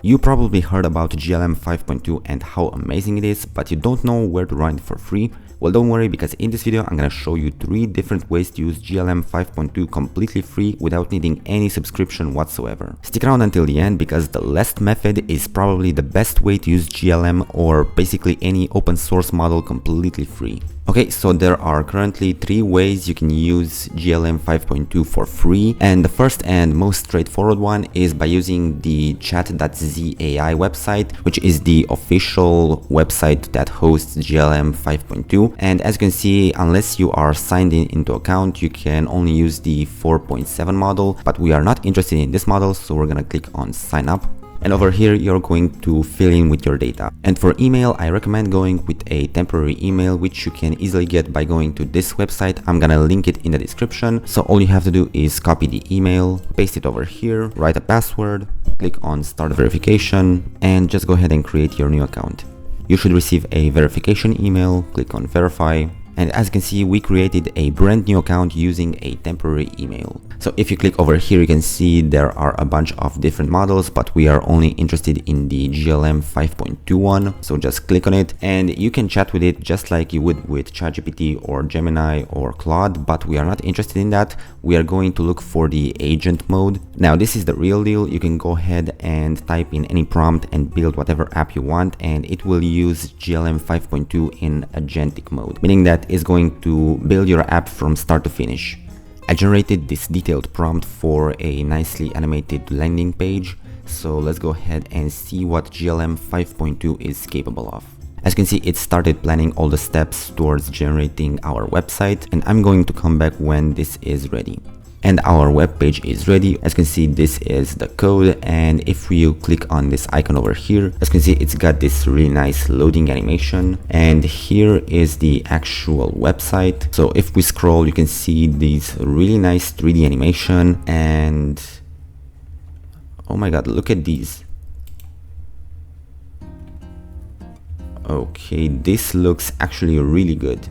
You probably heard about GLM 5.2 and how amazing it is, but you don't know where to run it for free. Well, don't worry, because in this video I'm gonna show you 3 different ways to use GLM 5.2 completely free without needing any subscription whatsoever. Stick around until the end, because the last method is probably the best way to use GLM or basically any open source model completely free. Okay, so there are currently 3 ways you can use GLM 5.2 for free, and the first and most straightforward one is by using the chat.Z.ai website, which is the official website that hosts GLM 5.2. And as you can see, unless you are signed into account, you can only use the 4.7 model, but we are not interested in this model, so we're gonna click on sign up. And over here, you're going to fill in with your data. And for email, I recommend going with a temporary email, which you can easily get by going to this website. I'm gonna link it in the description. So all you have to do is copy the email, paste it over here, write a password, click on start verification, and just go ahead and create your new account. You should receive a verification email, click on verify. And as you can see, we created a brand new account using a temporary email. So if you click over here, you can see there are a bunch of different models, but we are only interested in the GLM 5.2 one. So just click on it and you can chat with it just like you would with ChatGPT or Gemini or Claude, but we are not interested in that. We are going to look for the agent mode. Now this is the real deal. You can go ahead and type in any prompt and build whatever app you want, and it will use GLM 5.2 in agentic mode, meaning that is going to build your app from start to finish. I generated this detailed prompt for a nicely animated landing page, so let's go ahead and see what GLM 5.2 is capable of. As you can see, it started planning all the steps towards generating our website, and I'm going to come back when this is ready. And our web page is ready. As you can see, this is the code, and if you click on this icon over here, as you can see, it's got this really nice loading animation, and here is the actual website. So if we scroll, you can see this really nice 3D animation, and oh my god, look at these. Okay, this looks actually really good.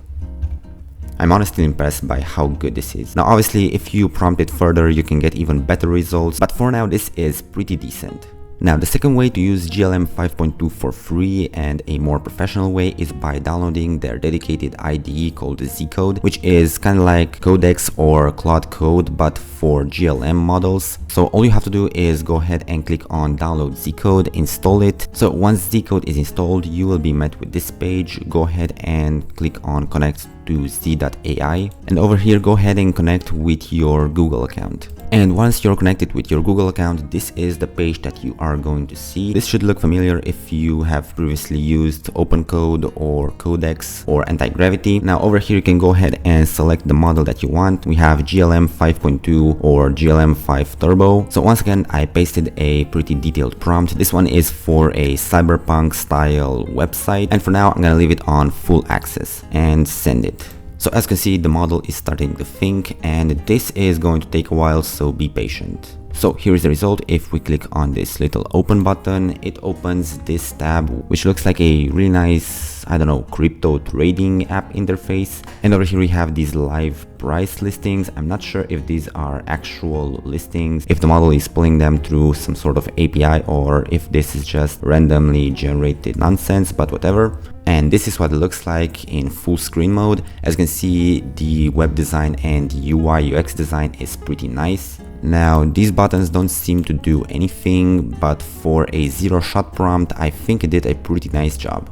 I'm honestly impressed by how good this is. Now obviously, if you prompt it further, you can get even better results, but for now this is pretty decent. Now the second way to use GLM 5.2 for free and a more professional way is by downloading their dedicated IDE called ZCode, which is kind of like Codex or Claude Code but for GLM models. So all you have to do is go ahead and click on download ZCode, install it. So once ZCode is installed, you will be met with this page. Go ahead and click on connect to Z.ai, and over here go ahead and connect with your Google account. And once you're connected with your Google account, this is the page that you are going to see. This should look familiar if you have previously used OpenCode or Codex or Anti-Gravity. Now over here you can go ahead and select the model that you want. We have GLM 5.2 or GLM 5 Turbo. So once again, I pasted a pretty detailed prompt. This one is for a cyberpunk style website, and for now I'm gonna leave it on full access and send it. So as you can see, the model is starting to think, and this is going to take a while, so be patient. So here is the result. If we click on this little open button, it opens this tab, which looks like a really nice, I don't know, crypto trading app interface. And over here we have these live price listings. I'm not sure if these are actual listings, if the model is pulling them through some sort of API, or if this is just randomly generated nonsense, but whatever. And this is what it looks like in full screen mode. As you can see, the web design and UI UX design is pretty nice. Now these buttons don't seem to do anything, but for a zero-shot prompt, I think it did a pretty nice job.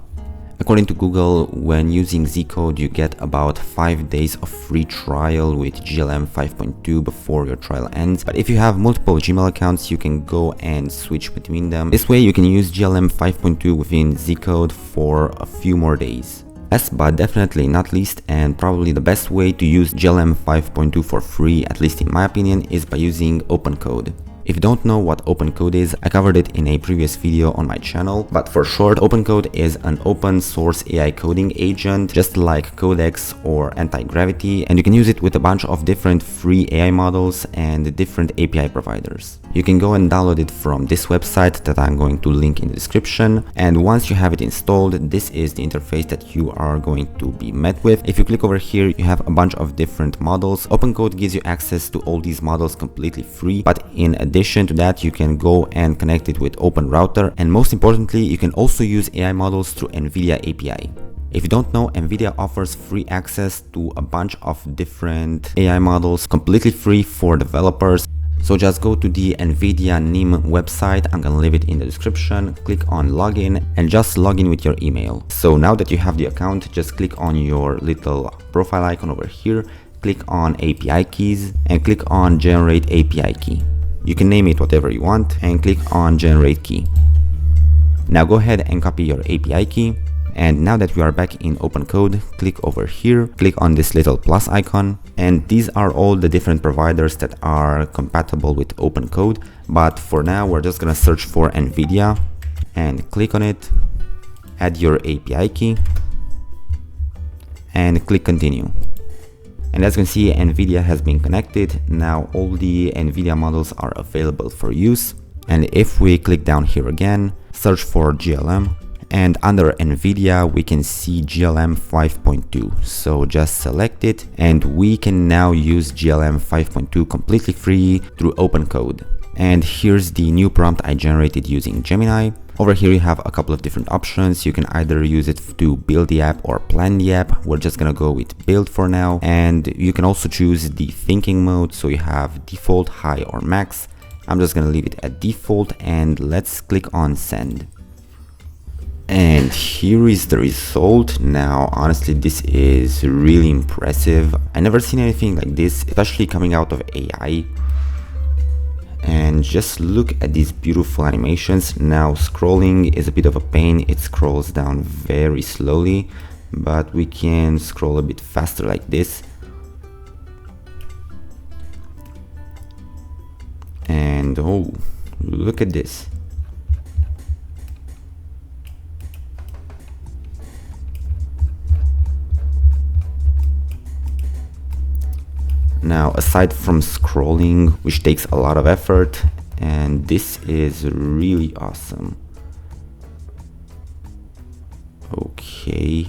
According to Google, when using ZCode, you get about 5 days of free trial with GLM 5.2 before your trial ends. But if you have multiple Gmail accounts, you can go and switch between them. This way you can use GLM 5.2 within ZCode for a few more days. Last but definitely not least, and probably the best way to use GLM 5.2 for free, at least in my opinion, is by using OpenCode. If you don't know what OpenCode is, I covered it in a previous video on my channel, but for short, OpenCode is an open source AI coding agent, just like Codex or Anti-Gravity, and you can use it with a bunch of different free AI models and different API providers. You can go and download it from this website that I'm going to link in the description, and once you have it installed, this is the interface that you are going to be met with. If you click over here, you have a bunch of different models. OpenCode gives you access to all these models completely free, but in addition to that, you can go and connect it with OpenRouter, and most importantly, you can also use AI models through NVIDIA API. If you don't know, NVIDIA offers free access to a bunch of different AI models, completely free for developers. So just go to the NVIDIA NIM website, I'm gonna leave it in the description, click on login and just log in with your email. So now that you have the account, just click on your little profile icon over here, click on API keys and click on generate API key. You can name it whatever you want and click on generate key. Now go ahead and copy your API key. And now that we are back in OpenCode, click over here, click on this little plus icon, and these are all the different providers that are compatible with OpenCode. But for now, we're just gonna search for NVIDIA and click on it, add your API key, and click continue. And as you can see, NVIDIA has been connected. Now all the NVIDIA models are available for use. And if we click down here again, search for GLM, and under NVIDIA we can see GLM 5.2. So just select it and we can now use GLM 5.2 completely free through OpenCode. And here's the new prompt I generated using Gemini. Over here you have a couple of different options. You can either use it to build the app or plan the app. We're just gonna go with build for now. And you can also choose the thinking mode. So you have default, high or max. I'm just gonna leave it at default and let's click on send. And here is the result. Now honestly, this is really impressive. I never seen anything like this, especially coming out of AI. And just look at these beautiful animations. Now scrolling is a bit of a pain, it scrolls down very slowly, but we can scroll a bit faster like this. And oh, look at this. Now, aside from scrolling, which takes a lot of effort, and this is really awesome. Okay.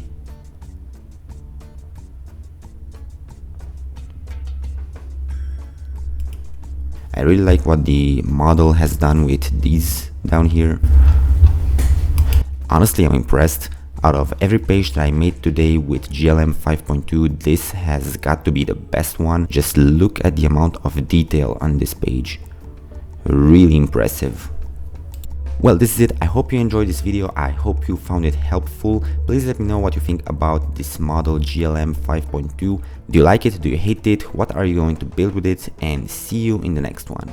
I really like what the model has done with these down here. Honestly, I'm impressed. Out of every page that I made today with GLM 5.2, this has got to be the best one. Just look at the amount of detail on this page. Really impressive. Well, this is it. I hope you enjoyed this video. I hope you found it helpful. Please let me know what you think about this model GLM 5.2. Do you like it? Do you hate it? What are you going to build with it? And see you in the next one.